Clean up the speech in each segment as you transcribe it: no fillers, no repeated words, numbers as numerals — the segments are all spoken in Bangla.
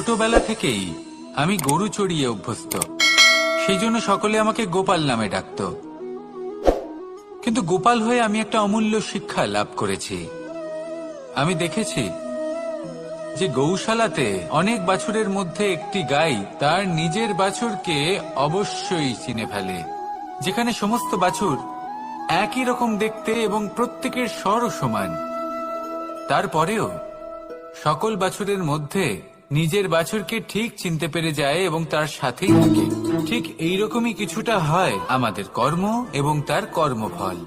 ছোটবেলা থেকেই আমি গরু চড়িয়ে অভ্যস্ত, সেই জন্য সকলে আমাকে গোপাল নামে ডাকত। কিন্তু গোপাল হয়ে আমি একটা অমূল্য শিক্ষা লাভ করেছি। আমি দেখেছি যে গৌশালাতে অনেক বাছুরের মধ্যে একটি গাই তার নিজের বাছুরকে অবশ্যই চিনে ফেলে। যেখানে সমস্ত বাছুর একই রকম দেখতে এবং প্রত্যেকের স্বরও সমান, তারপরেও সকল বাছুরের মধ্যে নিজের বাছুরকে ঠিক চিনতে পেরে যায় এবং তার সাথেই থাকে। ঠিক এইরকমই কিছুটা হয় আমাদের কর্ম এবং তার কর্মফল।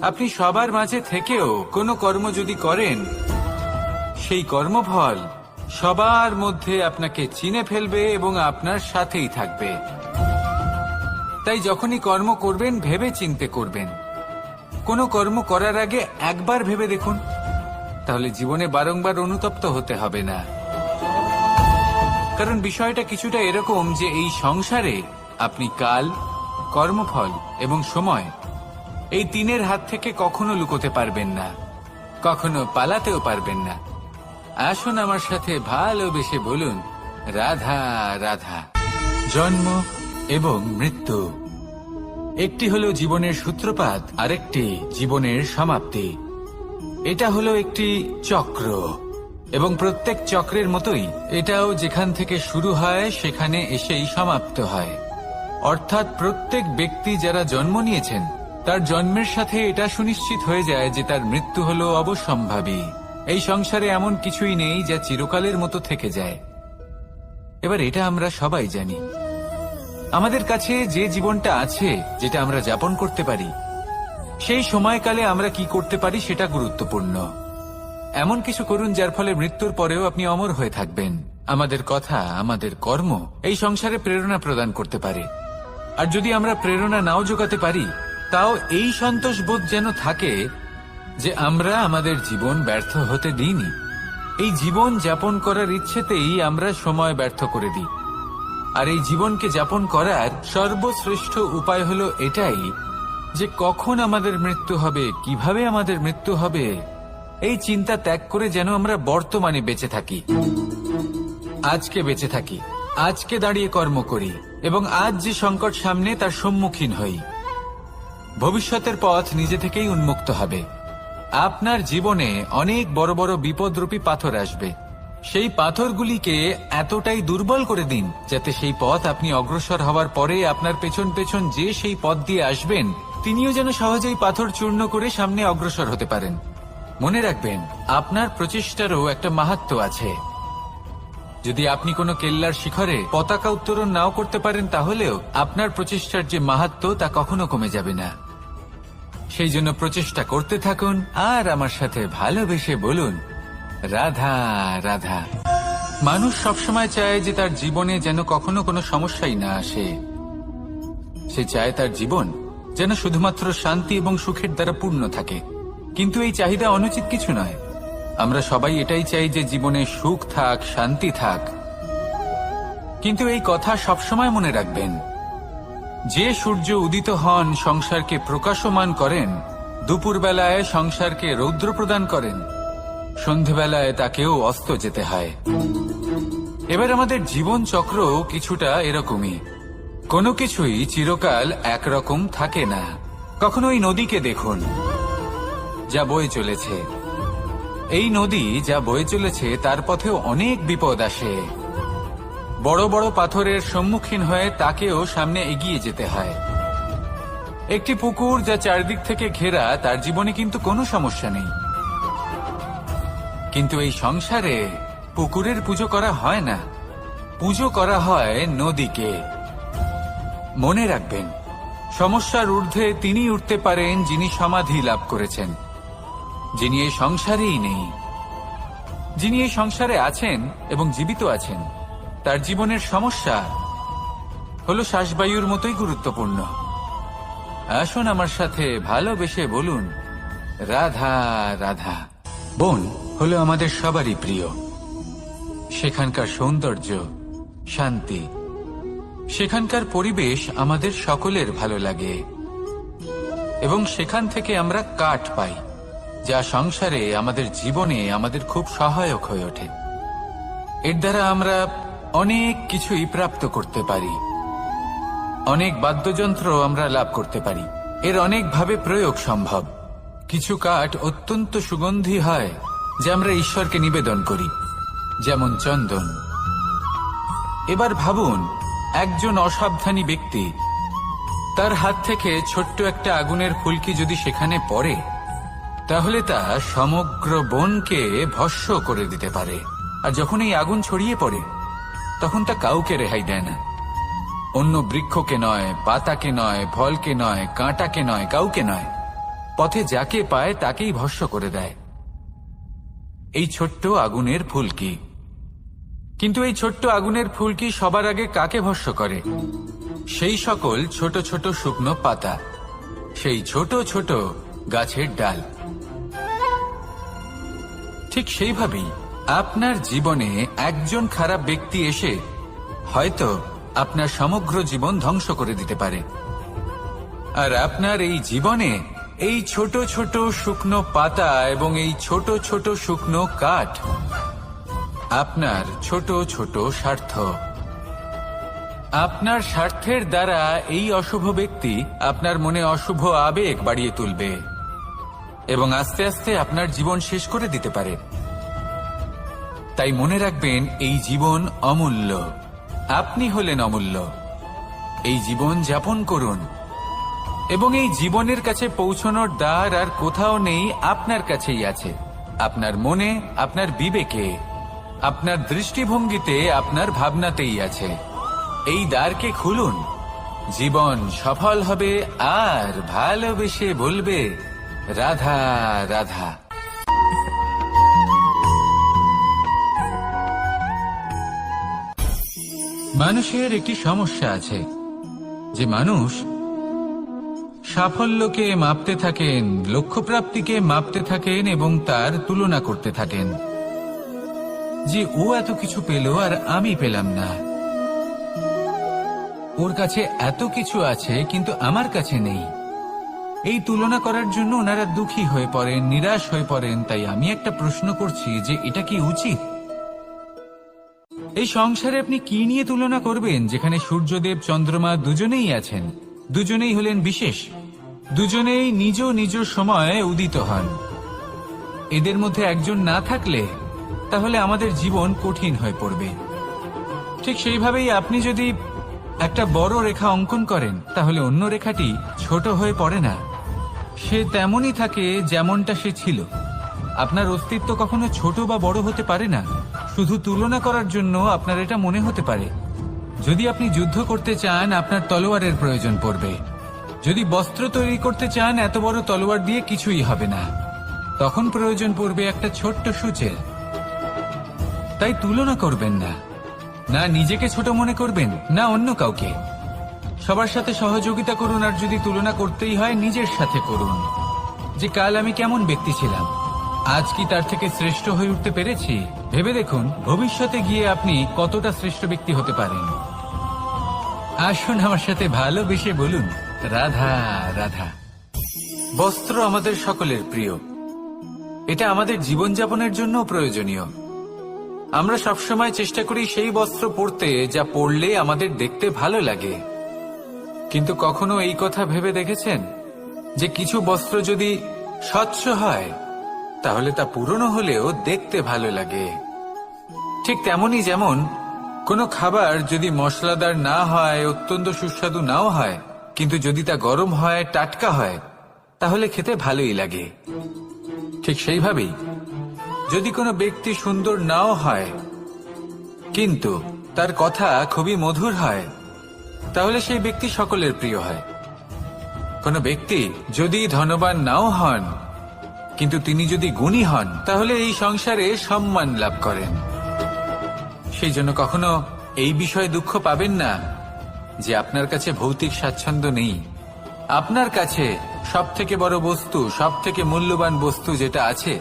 আপনি সবার মাঝে থেকেও কোনো কর্ম যদি করেন, সেই কর্মফল সবার মধ্যে আপনাকে চিনে ফেলবে এবং আপনার সাথেই থাকবে। তাই যখনই কর্ম করবেন ভেবে চিন্তে করবেন। কোনো কর্ম করার আগে একবার ভেবে দেখুন, তাহলে জীবনে বারংবার অনুতপ্ত হতে হবে না। কারণ বিষয়টা কিছুটা এরকম যে এই সংসারে আপনি কাল, কর্মফল এবং সময়, এই তিনের হাত থেকে কখনো লুকোতে পারবেন না, কখনো পালাতেও পারবেন না। আসুন আমার সাথে ভালোবেসে বলুন, রাধা রাধা। জন্ম এবং মৃত্যু, একটি হলো জীবনের সূত্রপাত, আরেকটি জীবনের সমাপ্তি। এটা হলো একটি চক্র, এবং প্রত্যেক চক্রের মতোই এটাও যেখান থেকে শুরু হয় সেখানে এসেই সমাপ্ত হয়। অর্থাৎ প্রত্যেক ব্যক্তি যারা জন্ম নিয়েছেন তার জন্মের সাথে এটা সুনিশ্চিত হয়ে যায় যে তার মৃত্যু হলো অবশ্যম্ভাবী। এই সংসারে এমন কিছুই নেই যা চিরকালের মতো থেকে যায়। এবার এটা আমরা সবাই জানি। আমাদের কাছে যে জীবনটা আছে, যেটা আমরা যাপন করতে পারি, সেই সময়কালে আমরা কি করতে পারি সেটা গুরুত্বপূর্ণ। এমন কিছু করুন যার ফলে মৃত্যুর পরেও আপনি অমর হয়ে থাকবেন। আমাদের কথা, আমাদের কর্ম এই সংসারে প্রেরণা প্রদান করতে পারে। আর যদি আমরা প্রেরণা নাও জোগাতে পারি, তাও এই সন্তোষ বোধ যেন থাকে যে আমরা আমাদের জীবন ব্যর্থ হতে দিইনি। এই জীবন যাপন করার ইচ্ছেতেই আমরা সময় ব্যর্থ করে দিই। আর এই জীবনকে যাপন করার সর্বশ্রেষ্ঠ উপায় হলো এটাই যে কখন আমাদের মৃত্যু হবে, কিভাবে আমাদের মৃত্যু হবে, এই চিন্তা ত্যাগ করে যেন আমরা বর্তমানে বেঁচে থাকি, আজকে বেঁচে থাকি, আজকে দাঁড়িয়ে কর্ম করি এবং আজ যে সংকট সামনে তার সম্মুখীন হই। ভবিষ্যতের পথ নিজে থেকেই উন্মুক্ত হবে। আপনার জীবনে অনেক বড় বড় বিপদরূপী পাথর আসবে। সেই পাথরগুলিকে এতটাই দুর্বল করে দিন যাতে সেই পথ আপনি অগ্রসর হওয়ার পরে আপনার পেছন পেছন যে সেই পথ দিয়ে আসবেন তিনিও যেন সহজেই পাথর চূর্ণ করে সামনে অগ্রসর হতে পারেন। মনে রাখবেন, আপনার প্রচেষ্টারও একটা মাহাত্ম্য আছে। যদি আপনি কোনো কেল্লার শিখরে পতাকা উত্তোলন নাও করতে পারেন, তাহলেও আপনার প্রচেষ্টার যে মাহাত্ম্য তা কখনো কমে যাবে না। সেই জন্য প্রচেষ্টা করতে থাকুন আর আমার সাথে ভালোবেসে বলুন, রাধা রাধা। মানুষ সবসময় চায় যে তার জীবনে যেন কখনো কোনো সমস্যাই না আসে। সে চায় তার জীবন যেন শুধুমাত্র শান্তি এবং সুখের দ্বারা পূর্ণ থাকে। কিন্তু এই চাহিদা অনুচিত কিছু নয়। আমরা সবাই এটাই চাই যে জীবনে সুখ থাক, শান্তি থাক। কিন্তু এই কথা সবসময় মনে রাখবেন, যে সূর্য উদিত হন সংসারকে প্রকাশমান করেন, দুপুরবেলায় সংসারকে রৌদ্র প্রদান করেন, সন্ধেবেলায় তাকেও অস্ত যেতে হয়। এবার আমাদের জীবন চক্র কিছুটা এরকমই। কোনো কিছুই চিরকাল একরকম থাকে না। কখনো এই নদীকে দেখুন যা বয়ে চলেছে। এই নদী যা বয়ে চলেছে তার পথেও অনেক বিপদ আসে। বড় বড় পাথরের সম্মুখীন হয়ে তাকেও সামনে এগিয়ে যেতে হয়। একটি পুকুর যা চারদিক থেকে ঘেরা, তার জীবনে কিন্তু কোনো সমস্যা নেই। কিন্তু এই সংসারে পুকুরের পুজো করা হয় না, পুজো করা হয় নদীকে। মনে রাখবেন, সমস্যার ঊর্ধ্বে তিনি উঠতে পারেন যিনি সমাধি লাভ করেছেন, যিনি এই সংসারেই নেই। যিনি এই সংসারে আছেন এবং জীবিত আছেন, তার জীবনের সমস্যা হলো শ্বাসবায়ুর মতোই গুরুত্বপূর্ণ। আসুন আমার সাথে ভালোবেসে বলুন, রাধা রাধা। বন হলো আমাদের সবারই প্রিয়। সেখানকার সৌন্দর্য, শান্তি, সেখানকার পরিবেশ আমাদের সকলের ভালো লাগে এবং সেখান থেকে আমরা কাঠ পাই, যা সংসারে আমাদের জীবনে আমাদের খুব সহায়ক হয়ে ওঠে। এর দ্বারা আমরা অনেক কিছুই প্রাপ্ত করতে পারি। অনেক বাদ্যযন্ত্র আমরা লাভ করতে পারি। এর অনেকভাবে প্রয়োগ সম্ভব। কিছু কাঠ অত্যন্ত সুগন্ধি হয় যা আমরা ঈশ্বরকে নিবেদন করি, যেমন চন্দন। এবার ভাবুন, একজন অসাবধানী ব্যক্তি তার হাত থেকে ছোট্ট একটা আগুনের ফুলকি যদি সেখানে পড়ে, তাহলে তা সমগ্র বনকে ভস্ম করে দিতে পারে। আর যখন এই আগুন ছড়িয়ে পড়ে, তখন তা কাউকে রেহাই দেয় না। অন্য বৃক্ষকে নয়, পাতাকে নয়, ফলকে নয়, কাঁটাকে নয়, কাউকে নয়, পথে যাকে পায় তাকেই ভস্ম করে দেয়। এই ছোট্ট আগুনের ফুলকি। কিন্তু এই ছোট্ট আগুনের ফুলকি সবার আগে কাকে ভস্ম করে? সেই সকল ছোট ছোট শুকনো পাতা, সেই ছোট ছোট গাছের ডাল। ঠিক সেইভাবেই আপনার জীবনে একজন খারাপ ব্যক্তি এসে হয়তো আপনার সমগ্র জীবন ধ্বংস করে দিতে পারে। আর আপনার এই জীবনে এই ছোট ছোট শুকনো পাতা এবং এই ছোট ছোট শুকনো কাঠ আপনার ছোট ছোট স্বার্থ। আপনার স্বার্থের দ্বারা এই অশুভ ব্যক্তি আপনার মনে অশুভ আবেগ বাড়িয়ে তুলবে এবং আস্তে আস্তে আপনার জীবন শেষ করে দিতে পারে। তাই মনে রাখবেন, এই জীবন অমূল্য। আপনি হলেন অমূল্য। এই জীবন যাপন করুন এবং এই জীবনের কাছে পৌঁছানোর দ্বার আর কোথাও নেই, আপনার কাছেই আছে। আপনার মনে, আপনার বিবেকে, আপনার দৃষ্টিভঙ্গিতে, আপনার ভাবনাতেই আছে। এই দ্বারকে খুলুন। জীবন সফল হবে আর ভালোবেসে বলবে, রাধা রাধা। মানুষের একটি সমস্যা আছে যে মানুষ সাফল্যকে মাপতে থাকেন, লক্ষ্যপ্রাপ্তিকে মাপতে থাকেন এবং তার তুলনা করতে থাকেন যে ও এত কিছু পেল আর আমি পেলাম না। ওর কাছে এত কিছু আছে কিন্তু আমার কাছে নেই। এই তুলনা করার জন্য ওনারা দুঃখী হয়ে পড়েন, নিরাশ হয়ে পড়েন। তাই আমি একটা প্রশ্ন করছি যে এটা কি উচিত? এই সংসারে আপনি কি নিয়ে তুলনা করবেন, যেখানে সূর্যদেব, চন্দ্রমা দুজনেই আছেন, দুজনেই হলেন বিশেষ, দুজনেই নিজ নিজ সময়ে উদিত হন। এদের মধ্যে একজন না থাকলে তাহলে আমাদের জীবন কঠিন হয়ে পড়বে। ঠিক সেইভাবেই আপনি যদি একটা বড় রেখা অঙ্কন করেন, তাহলে অন্য রেখাটি ছোট হয়ে পড়ে না, সে তেমনই থাকে যেমনটা সে ছিল। আপনার অস্তিত্ব কখনো ছোট বা বড় হতে পারে না। শুধু তুলনা করার জন্য আপনার এটা মনে হতে পারে। যদি আপনি যুদ্ধ করতে চান, আপনার তলোয়ারের প্রয়োজন পড়বে। যদি বস্ত্র তৈরি করতে চান, এত বড় তলোয়ার দিয়ে কিছুই হবে না, তখন প্রয়োজন পড়বে একটা ছোট্ট সূচের। তাই তুলনা করবেন না, না নিজেকে ছোট মনে করবেন, না অন্য কাউকে। সবার সাথে সহযোগিতা করুন, আর যদি তুলনা করতেই হয়, নিজের সাথে করুন। যে কাল আমি কেমন ব্যক্তি ছিলাম, আজ কি তার থেকে শ্রেষ্ঠ হয়ে উঠতে পেরেছি? ভেবে দেখুন ভবিষ্যতে গিয়ে আপনি কতটা শ্রেষ্ঠ ব্যক্তি হতে পারেন। আসুন আমার সাথে ভালোবেসে বলুন, রাধা রাধা। বস্ত্র আমাদের সকলের প্রিয়। এটা আমাদের জীবনযাপনের জন্য প্রয়োজনীয়। আমরা সবসময় চেষ্টা করি সেই বস্ত্র পরতে যা পরলে আমাদের দেখতে ভালো লাগে। কিন্তু কখনো এই কথা ভেবে দেখেছেন যে কিছু বস্ত্র যদি স্বচ্ছ হয়, তাহলে তা পুরনো হলেও দেখতে ভালো লাগে? ঠিক তেমনি যেমন কোনো খাবার যদি মশলাদার না হয়, অত্যন্ত সুস্বাদু নাও হয়, কিন্তু যদি তা গরম হয়, টাটকা হয়, তাহলে খেতে ভালোই লাগে। ঠিক সেইভাবেই যদি কোনো ব্যক্তি সুন্দর নাও হয়, কিন্তু তার কথা খুবই মধুর হয়, তাহলে সেই ব্যক্তি সকলের প্রিয় হয়। কোনো ব্যক্তি যদি ধনবান নাও হন, কিন্তু তিনি যদি গুণী হন, তাহলে এই সংসারে সম্মান লাভ করেন। সেই জন্য কখনো এই বিষয়ে দুঃখ পাবেন না যে আপনার কাছে ভৌতিক স্বাচ্ছন্দ্য নেই। আপনার কাছে সব থেকে বড় বস্তু, সব থেকে মূল্যবান বস্তু যেটা আছে,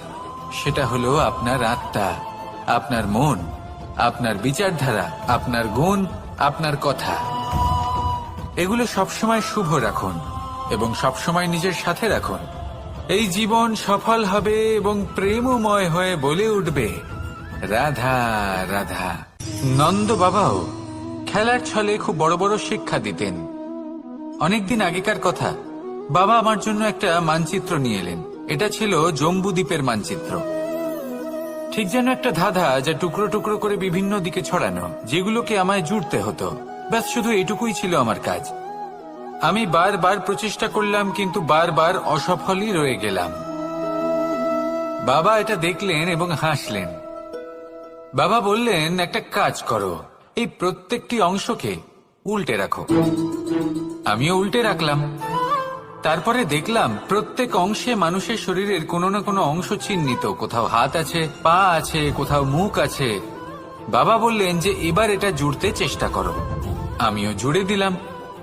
সেটা হলো আপনার আত্মা, আপনার মন, আপনার বিচারধারা, আপনার গুণ, আপনার কথা। এগুলো সবসময় শুভ রাখুন এবং সবসময় নিজের সাথে রাখুন। এই জীবন সফল হবে এবং প্রেমময় হয়ে বলে উঠবে, রাধা রাধা। নন্দ বাবাও খেলার ছলে খুব বড় বড় শিক্ষা দিতেন। অনেকদিন আগেকার কথা, বাবা আমার জন্য একটা মানচিত্র নিয়ে এলেন। এটা ছিল জম্বু দ্বীপের মানচিত্র, ঠিক যেন একটা ধাঁধা যা টুকরো টুকরো করে বিভিন্ন দিকে ছড়ানো, যেগুলোকে আমায় জুড়তে হতো। ব্যাস শুধু এটুকুই ছিল আমার কাজ। আমি বারবার প্রচেষ্টা করলাম, কিন্তু বারবার অসফলই রয়ে গেলাম। বাবা এটা দেখলেন এবং হাসলেন। বাবা বললেন, একটা কাজ করো, এই প্রত্যেকটি অংশকে উল্টে রাখো। আমিও উল্টে রাখলাম। তারপরে দেখলাম প্রত্যেক অংশে মানুষের শরীরের কোনো না কোনো অংশ চিহ্নিত। কোথাও হাত আছে, পা আছে, কোথাও মুখ আছে। বাবা বললেন যে এবার এটা জুড়তে চেষ্টা করো। আমিও জুড়ে দিলাম।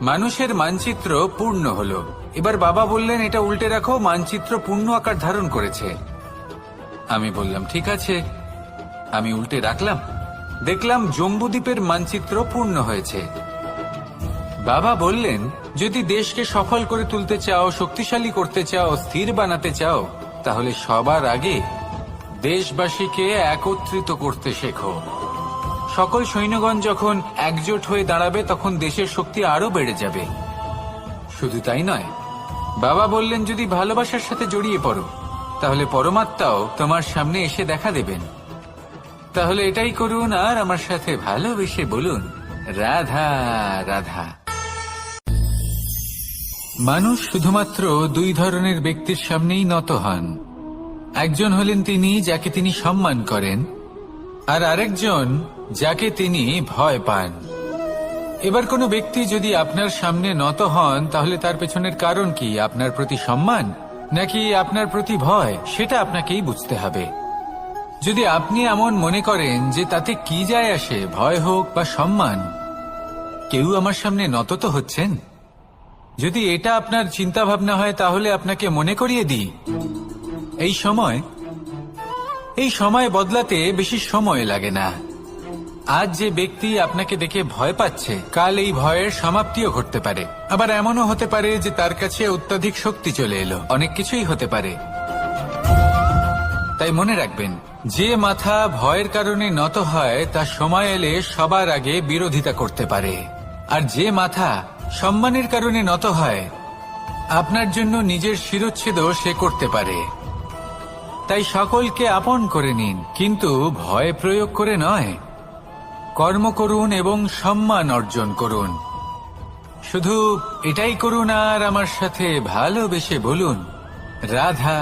মানুষের মানচিত্র পূর্ণ হলো। এবার বাবা বললেন, এটা উল্টে রাখো, মানচিত্র পূর্ণ আকার ধারণ করেছে। আমি বললাম, ঠিক আছে। আমি উল্টে রাখলাম। দেখলাম জম্বুদ্বীপের মানচিত্র পূর্ণ হয়েছে। বাবা বললেন, যদি দেশকে সফল করে তুলতে চাও, শক্তিশালী করতে চাও, স্থির বানাতে চাও, তাহলে সবার আগে দেশবাসীকে একত্রিত করতে শেখো। সকল সৈন্যগণ যখন একজোট হয়ে দাঁড়াবে, তখন দেশের শক্তি আরো বেড়ে যাবে। শুধু তাই নয়, বাবা বললেন, যদি ভালোবাসার সাথে জড়িয়ে পড়ো, তাহলে পরমাত্মাও তোমার সামনে এসে দেখা দেবেন। তাহলে এটাই করুন আর আমার সাথে ভালোবেসে বলুন, রাধা রাধা। মানুষ শুধুমাত্র দুই ধরনের ব্যক্তির সামনেই নত হন। একজন হলেন তিনি যাকে তিনি সম্মান করেন, আর আরেকজন যাকে তিনি ভয় পান। এবার কোনো ব্যক্তি যদি আপনার সামনে নত হন, তাহলে তার পেছনের কারণ কি? আপনার প্রতি সম্মান নাকি আপনার প্রতি ভয়? সেটা আপনাকেই বুঝতে হবে। যদি আপনি এমন মনে করেন যে তাতে কি যায় আসে, ভয় হোক বা সম্মান, কেউ আমার সামনে নত তো হচ্ছেন, যদি এটা আপনার চিন্তা ভাবনা হয়, তাহলে আপনাকে মনে করিয়ে দিই, এই সময় বদলাতে বেশি সময় লাগে না। আজ যে ব্যক্তি আপনাকে দেখে ভয় পাচ্ছে, কাল এই ভয়ের সমাপ্তিও ঘটতে পারে। আবার এমনও হতে পারে যে তার কাছে অত্যধিক শক্তি চলে এলো। অনেক কিছুই হতে পারে। তাই মনে রাখবেন, যে মাথা ভয়ের কারণে নত হয়, তা সময় এলে সবার আগে বিরোধিতা করতে পারে। আর যে মাথা সম্মানের কারণে নত হয়, আপনার জন্য নিজের শিরচ্ছেদও সে করতে পারে। তাই সকলকে আপন করে নিন, কিন্তু ভয় প্রয়োগ করে নয়। কর্ম করুন এবং সম্মান অর্জন করুন। শুধু এটাই করুন আর আমার সাথে ভালোবেসে বলুন, রাধা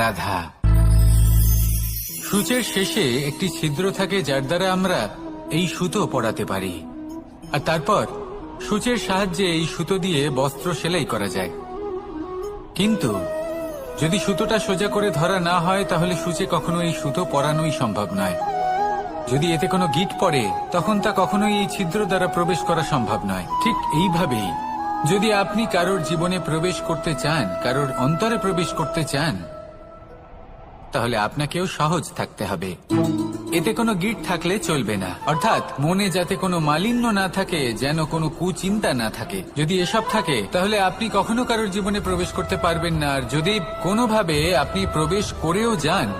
রাধা। সূচের শেষে একটি ছিদ্র থাকে, যার দ্বারা আমরা এই সুতো পরাতে পারি। আর তারপর সূচের সাহায্যে এই সুতো দিয়ে বস্ত্র সেলাই করা যায়। কিন্তু যদি সুতোটা সোজা করে ধরা না হয়, তাহলে সূচে কখনো এই সুতো পরানোই সম্ভব নয়। যদি এতে কোনো গিঁট পড়ে, তখন তা কখনোই এই ছিদ্র দ্বারা প্রবেশ করা সম্ভব নয়। ঠিক এইভাবেই যদি আপনি কারোর জীবনে প্রবেশ করতে চান, কারোর অন্তরে প্রবেশ করতে চান, তাহলে আপনাকেও সহজ থাকতে হবে। এতে কোনো গিঁট থাকলে চলবে না। অর্থাৎ মনে যাতে কোনো মালিন্য না থাকে, যেন কোনো কুচিন্তা না থাকে। যদি এসব থাকে, তাহলে আপনি কখনো কারোর জীবনে প্রবেশ করতে পারবেন না। আর যদি কোনোভাবে আপনি প্রবেশ করেও যান,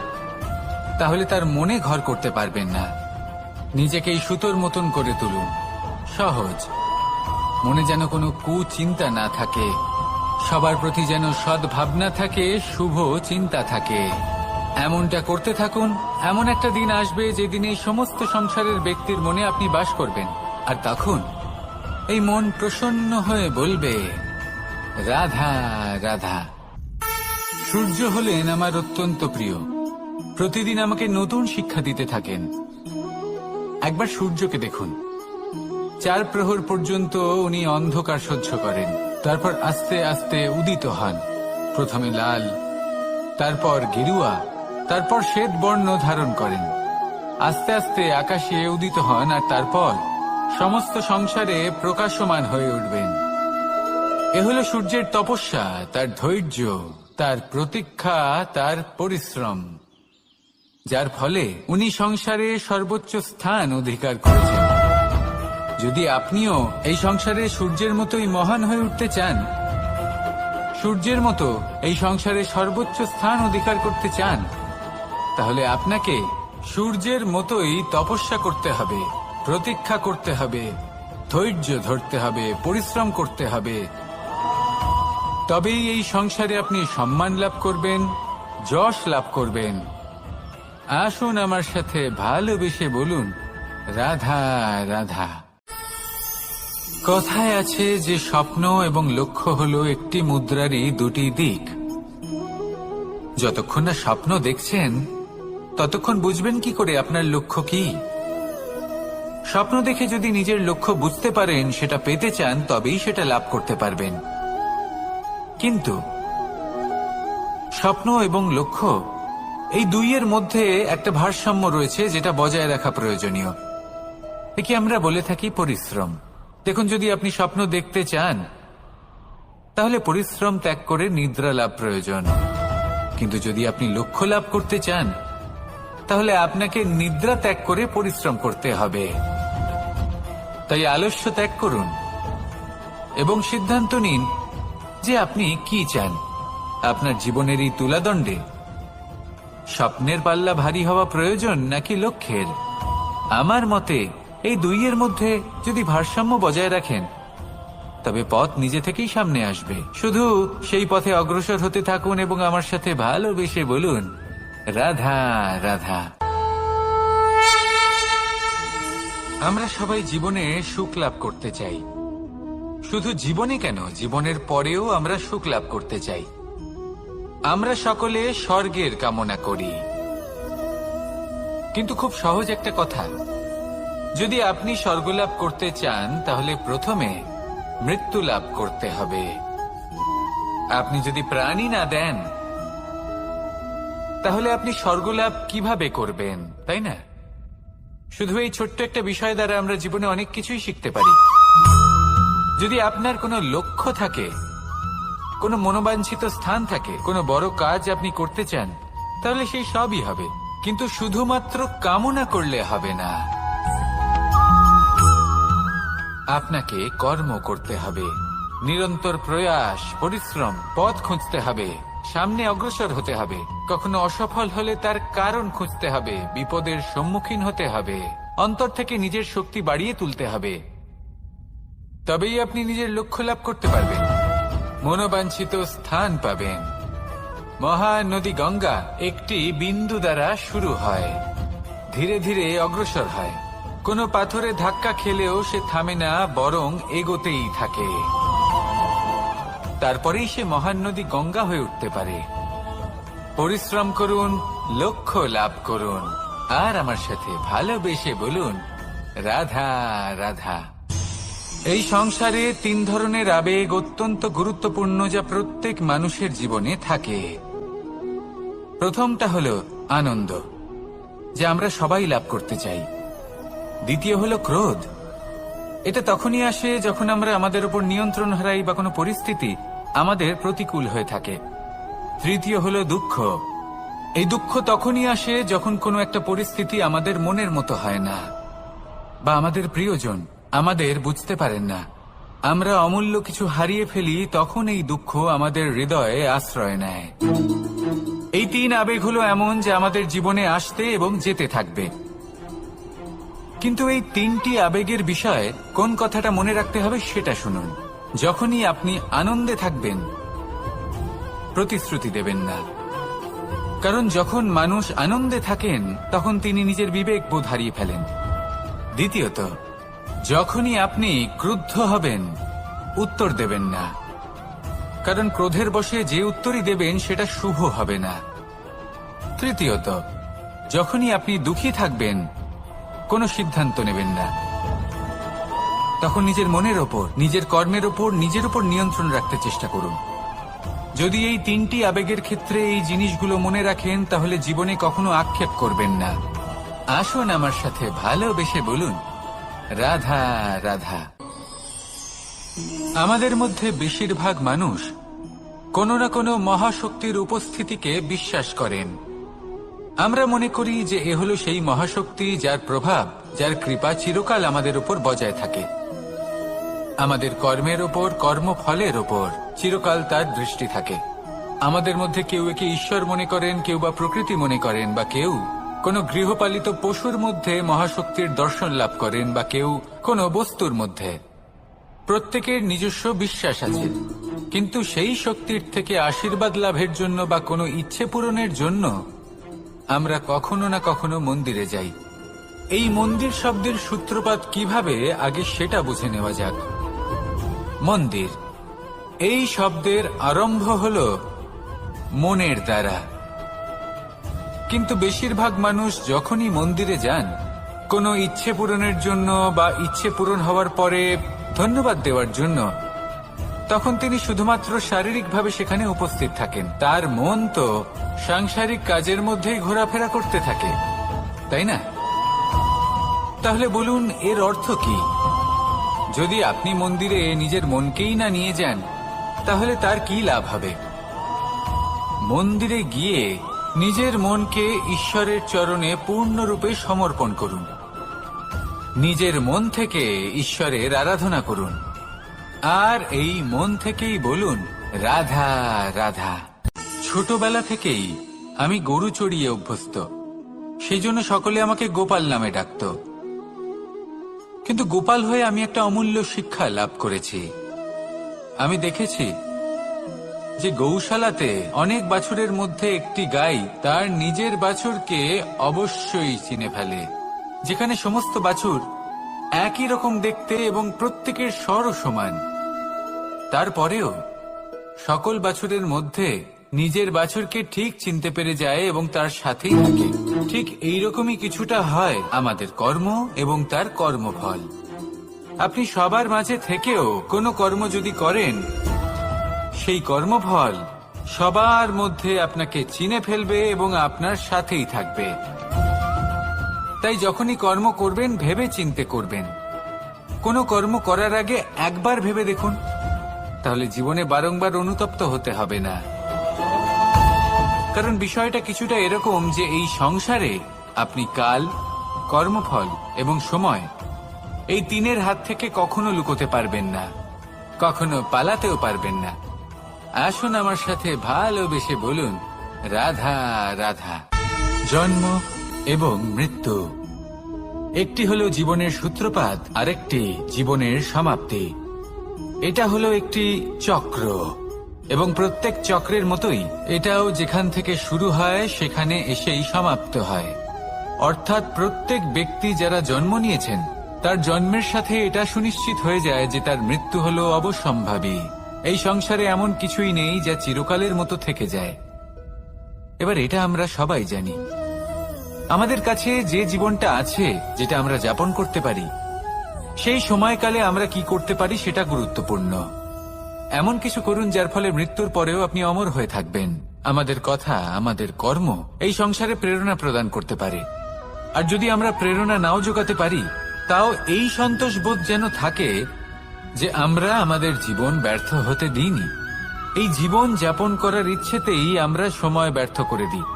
তাহলে তার মনে ঘর করতে পারবেন না। নিজেকে এই সুতোর মতন করে তুলুন, সহজ। মনে যেন কোনো কুচিন্তা না থাকে, সবার প্রতি যেন সদ্ভাবনা থাকে, শুভ চিন্তা থাকে। এমনটা করতে থাকুন। এমন একটা দিন আসবে যেদিন এই সমস্ত সংসারের ব্যক্তির মনে আপনি বাস করবেন। আর তখন এই মন প্রসন্ন হয়ে বলবে, রাধা রাধা। সূর্য হলেন আমার অত্যন্ত প্রিয়। প্রতিদিন আমাকে নতুন শিক্ষা দিতে থাকেন। একবার সূর্যকে দেখুন। 4 প্রহর পর্যন্ত উনি অন্ধকার সহ্য করেন, তারপর আস্তে আস্তে উদিত হন। প্রথমে লাল, তারপর গেরুয়া, তারপর শ্বেত বর্ণ ধারণ করেন। আস্তে আস্তে আকাশে উদিত হন, আর তারপর সমস্ত সংসারে প্রকাশমান হয়ে উঠবেন। এ হলো সূর্যের তপস্যা, তার ধৈর্য, তার প্রতীক্ষা, তার পরিশ্রম, যার ফলে উনি সংসারে সর্বোচ্চ স্থান অধিকার করেছেন। যদি আপনিও এই সংসারে সূর্যের মতোই মহান হয়ে উঠতে চান, সূর্যের মতো এই সংসারে সর্বোচ্চ স্থান অধিকার করতে চান, তাহলে আপনাকে সূর্যের মতোই তপস্যা করতে হবে, প্রতীক্ষা করতে হবে, ধৈর্য ধরতে হবে, পরিশ্রম করতে হবে। তবেই এই সংসারে আপনি সম্মান লাভ করবেন, যশ লাভ করবেন। আসুন আমার সাথে ভালোবেসে বলুন, রাধা রাধা। কথায় আছে যে স্বপ্ন এবং লক্ষ্য হলো একটি মুদ্রারই দুটি দিক। যতক্ষণ না স্বপ্ন দেখছেন ততক্ষণ বুঝবেন কি করে আপনার লক্ষ্য কি। স্বপ্ন দেখে যদি নিজের লক্ষ্য বুঝতে পারেন, সেটা পেতে চান, তবেই সেটা লাভ করতে পারবেন। কিন্তু স্বপ্ন এবং লক্ষ্য এই দুইয়ের মধ্যে একটা ভারসাম্য রয়েছে, যেটা বজায় রাখা প্রয়োজনীয়। একে আমরা বলে থাকি পরিশ্রম। দেখুন, যদি আপনি স্বপ্ন দেখতে চান তাহলে পরিশ্রম ত্যাগ করে নিদ্রা লাভ প্রয়োজন। কিন্তু যদি আপনি লক্ষ্য লাভ করতে চান তাহলে আপনাকে নিদ্রা ত্যাগ করে পরিশ্রম করতে হবে। তাই আলস্য ত্যাগ করুন এবং সিদ্ধান্ত নিন যে আপনি কি চান। আপনার জীবনের এই তুলাদণ্ডে স্বপ্নের পাল্লা ভারী হওয়া প্রয়োজন নাকি লক্ষ্যের? আমার মতে এই দুইয়ের মধ্যে যদি ভারসাম্য বজায় রাখেন তবে পথ নিজে থেকেই সামনে আসবে। শুধু সেই পথে অগ্রসর হতে থাকুন এবং আমার সাথে ভালোবেসে বলুন, রাধা রাধা। আমরা সবাই জীবনে সুখ লাভ করতে চাই। শুধু জীবনে কেন, জীবনের পরেও আমরা সুখ লাভ করতে চাই। আমরা সকলে স্বর্গের কামনা করি। কিন্তু খুব সহজ একটা কথা, যদি আপনি স্বর্গ লাভ করতে চান তাহলে প্রথমে মৃত্যু লাভ করতে হবে। আপনি যদি প্রাণই না দেন তাহলে আপনি স্বর্গ লাভ কিভাবে করবেন, তাই না? শুধু এই ছোট্ট একটা বিষয় দ্বারা আমরা জীবনে অনেক কিছুই শিখতে পারি। যদি আপনার কোনো লক্ষ্য থাকে, কোনো মনোবাঞ্ছিত স্থান থাকে, কোনো বড় কাজ আপনি করতে চান, তাহলে সেই সবই হবে। কিন্তু শুধুমাত্র কামনা করলে হবে না, আপনাকে কর্ম করতে হবে, নিরন্তর প্রয়াস, পরিশ্রম, পথ খুঁজতে হবে, সামনে অগ্রসর হতে হবে। কখনো অসফল হলে তার কারণ খুঁজতে হবে, বিপদের সম্মুখীন হতে হবে, অন্তর থেকে নিজের শক্তি বাড়িয়ে তুলতে হবে। তবেই আপনি নিজের লক্ষ্য লাভ করতে পারবেন, মনোবাঞ্ছিত স্থান পাবেন। মহানদী গঙ্গা একটি বিন্দু দ্বারা শুরু হয়, ধীরে ধীরে অগ্রসর হয়। কোনো পাথরে ধাক্কা খেলেও সে থামে না, বরং এগোতেই থাকে। তারপরেই সে মহান নদী গঙ্গা হয়ে উঠতে পারে। পরিশ্রম করুন, লক্ষ্য লাভ করুন, আর আমার সাথে ভালোবেসে বলুন, রাধা রাধা। এই সংসারে তিন ধরনের আবেগ অত্যন্ত গুরুত্বপূর্ণ, যা প্রত্যেক মানুষের জীবনে থাকে। প্রথমটা হলো আনন্দ, যা আমরা সবাই লাভ করতে চাই। দ্বিতীয় হলো ক্রোধ। এটা তখনই আসে যখন আমরা আমাদের উপর নিয়ন্ত্রণ হারাই বা কোনো পরিস্থিতি আমাদের প্রতিকূল হয়ে থাকে। তৃতীয় হলো দুঃখ। এই দুঃখ তখনই আসে যখন কোনো একটা পরিস্থিতি আমাদের মনের মতো হয় না, বা আমাদের প্রিয়জন আমাদের বুঝতে পারেন না, আমরা অমূল্য কিছু হারিয়ে ফেলি। তখন এই দুঃখ আমাদের হৃদয়ে আশ্রয় নেয়। এই তিন আবেগ হলো এমন যে আমাদের জীবনে আসতে এবং যেতে থাকবে। কিন্তু এই তিনটি আবেগের বিষয়ে কোন কথাটা মনে রাখতে হবে সেটা শুনুন। যখনই আপনি আনন্দে থাকবেন, প্রতিশ্রুতি দেবেন না, কারণ যখন মানুষ আনন্দে থাকেন তখন তিনি নিজের বিবেক বোধ হারিয়ে ফেলেন। দ্বিতীয়ত, যখনই আপনি ক্রুদ্ধ হবেন, উত্তর দেবেন না, কারণ ক্রোধের বশে যে উত্তরই দেবেন সেটা শুভ হবে না। তৃতীয়ত, যখনই আপনি দুঃখী থাকবেন, কোনো সিদ্ধান্ত নেবেন না, তখন নিজের মনের ওপর, নিজের কর্মের ওপর, নিজের উপর নিয়ন্ত্রণ রাখতে চেষ্টা করুন। যদি এই তিনটি আবেগের ক্ষেত্রে এই জিনিসগুলো মনে রাখেন তাহলে জীবনে কখনো আক্ষেপ করবেন না। আসুন আমার সাথে ভালোবেসে বলুন, রাধা রাধা। আমাদের মধ্যে বেশিরভাগ মানুষ কোনো না কোনো মহাশক্তির উপস্থিতিকে বিশ্বাস করেন। আমরা মনে করি যে এ হলো সেই মহাশক্তি যার প্রভাব, যার কৃপা চিরকাল আমাদের উপর বজায় থাকে। আমাদের কর্মের ওপর, কর্মফলের ওপর চিরকাল তার দৃষ্টি থাকে। আমাদের মধ্যে কেউ একে ঈশ্বর মনে করেন, কেউ বা প্রকৃতি মনে করেন, বা কেউ কোনো গৃহপালিত পশুর মধ্যে মহাশক্তির দর্শন লাভ করেন বা কেউ কোনো বস্তুর মধ্যে। প্রত্যেকের নিজস্ব বিশ্বাস আছে, কিন্তু সেই শক্তির থেকে আশীর্বাদ লাভের জন্য বা কোনো ইচ্ছে পূরণের জন্য আমরা কখনো না কখনো মন্দিরে যাই। এই মন্দির শব্দের সূত্রপাত কিভাবে, আগে সেটা বুঝে নেওয়া যাক। মন্দির এই শব্দের আরম্ভ হল মনের দ্বারা, কিন্তু বেশিরভাগ মানুষ যখনই মন্দিরে যান কোনো ইচ্ছে পূরণের জন্য বা ইচ্ছে পূরণ হওয়ার পরে ধন্যবাদ দেওয়ার জন্য, তখন তিনি শুধুমাত্র শারীরিকভাবে সেখানে উপস্থিত থাকেন। তার মন তো সাংসারিক কাজের মধ্যেই ঘোরাফেরা করতে থাকে, তাই না? তাহলে বলুন, এর অর্থ কি? যদি আপনি মন্দিরে নিজের মনকেই না নিয়ে যান, তাহলে তার কি লাভ হবে? মন্দিরে গিয়ে নিজের মনকে ঈশ্বরের চরণে পূর্ণরূপে সমর্পণ করুন। নিজের মন থেকে ঈশ্বরের আরাধনা করুন, আর এই মন থেকেই বলুন, রাধা রাধা। ছোটবেলা থেকেই আমি গরু চড়িয়ে অভ্যস্ত, সেই জন্য সকলে আমাকে গোপাল নামে ডাকত। কিন্তু গোপাল হয়ে আমি একটা অমূল্য শিক্ষা লাভ করেছি। আমি দেখেছি যে গৌশালাতে অনেক বাছুরের মধ্যে একটি গাই তার নিজের বাছুরকে অবশ্যই চিনে ফেলে। যেখানে সমস্ত বাছুর একই রকম দেখতে এবং প্রত্যেকের স্বরও সমান, তারপরেও সকল বাছুরের মধ্যে নিজের বাছুরকে ঠিক চিনতে পেরে যায় এবং তার সাথেই থাকে। ঠিক এইরকমই কিছুটা হয় আমাদের কর্ম এবং তার কর্মফল। আপনি সবার মাঝে থেকেও কোনো কর্ম যদি করেন, সেই কর্মফল সবার মধ্যে আপনাকে চিনে ফেলবে এবং আপনার সাথেই থাকবে। তাই যখনই কর্ম করবেন ভেবে চিন্তে করবেন। কোনো কর্ম করার আগে একবার ভেবে দেখুন, তাহলে জীবনে বারংবার অনুতপ্ত হতে হবে না। কারণ বিষয়টা কিছুটা এরকম যে এই সংসারে আপনি কাল, কর্মফল এবং সময়, এই তিনের হাত থেকে কখনো লুকোতে পারবেন না, কখনো পালাতেও পারবেন না। আসুন আমার সাথে ভালোবেসে বলুন, রাধা রাধা। জন্ম এবং মৃত্যু, একটি হলো জীবনের সূত্রপাত, আরেকটি জীবনের সমাপ্তি। এটা হলো একটি চক্র, এবং প্রত্যেক চক্রের মতোই এটাও যেখান থেকে শুরু হয় সেখানে এসেই সমাপ্ত হয়। অর্থাৎ প্রত্যেক ব্যক্তি যারা জন্ম নিয়েছেন তার জন্মের সাথে এটা সুনিশ্চিত হয়ে যায় যে তার মৃত্যু হলো অবশ্যম্ভাবী। এই সংসারে এমন কিছুই নেই যা চিরকালের মতো থেকে যায়। এবার এটা আমরা সবাই জানি। আমাদের কাছে যে জীবনটা আছে, যেটা আমরা যাপন করতে পারি, সেই সময়কালে আমরা কি করতে পারি সেটা গুরুত্বপূর্ণ। এমন কিছু করুন যার ফলে মৃত্যুর পরেও আপনি অমর হয়ে থাকবেন। আমাদের কথা, আমাদের কর্ম এই সংসারে প্রেরণা প্রদান করতে পারে। আর যদি আমরা প্রেরণা নাও জোগাতে পারি, তাও এই সন্তোষ বোধ যেন থাকে যে আমরা আমাদের জীবন ব্যর্থ হতে দিইনি। এই জীবন যাপন করার ইচ্ছেতেই আমরা সময় ব্যর্থ করে দিই।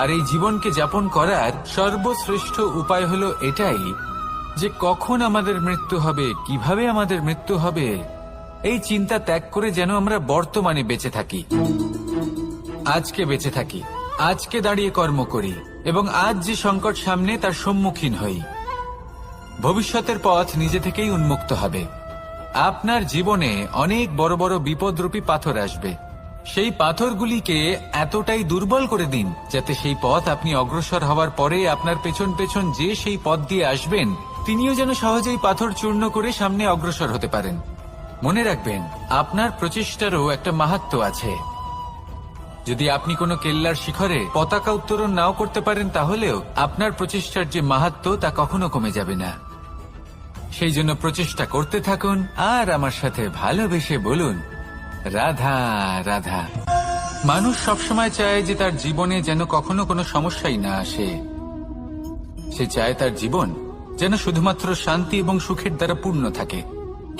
আর এই জীবনকে যাপন করার সর্বশ্রেষ্ঠ উপায় হলো এটাই যে কখন আমাদের মৃত্যু হবে, কিভাবে আমাদের মৃত্যু হবে, এই চিন্তা ত্যাগ করে যেন আমরা বর্তমানে বেঁচে থাকি, আজকে বেঁচে থাকি, আজকে দাঁড়িয়ে কর্ম করি এবং আজ যে সংকট সামনে তার সম্মুখীন হই। ভবিষ্যতের পথ নিজে থেকেই উন্মুক্ত হবে। আপনার জীবনে অনেক বড় বড় বিপদরূপী পাথর আসবে। সেই পাথরগুলিকে এতটাই দুর্বল করে দিন যাতে সেই পথ আপনি অগ্রসর হওয়ার পরে আপনার পেছন পেছন যে সেই পথ দিয়ে আসবেন তিনিও যেন সহজেই পাথর চূর্ণ করে সামনে অগ্রসর হতে পারেন। মনে রাখবেন, আপনার প্রচেষ্টারও একটা মাহাত্ম্য আছে। যদি আপনি কোনো কেল্লার শিখরে পতাকা উত্তোলন নাও করতে পারেন, তাহলেও আপনার প্রচেষ্টার যে মাহাত্ম্য তা কখনো কমে যাবে না। সেই জন্য প্রচেষ্টা করতে থাকুন আর আমার সাথে ভালোবেসে বলুন, রাধা রাধা। মানুষ সবসময় চায় যে তার জীবনে যেন কখনো কোনো সমস্যাই না আসে। সে চায় তার জীবন যেন শুধুমাত্র শান্তি এবং সুখের দ্বারা পূর্ণ থাকে।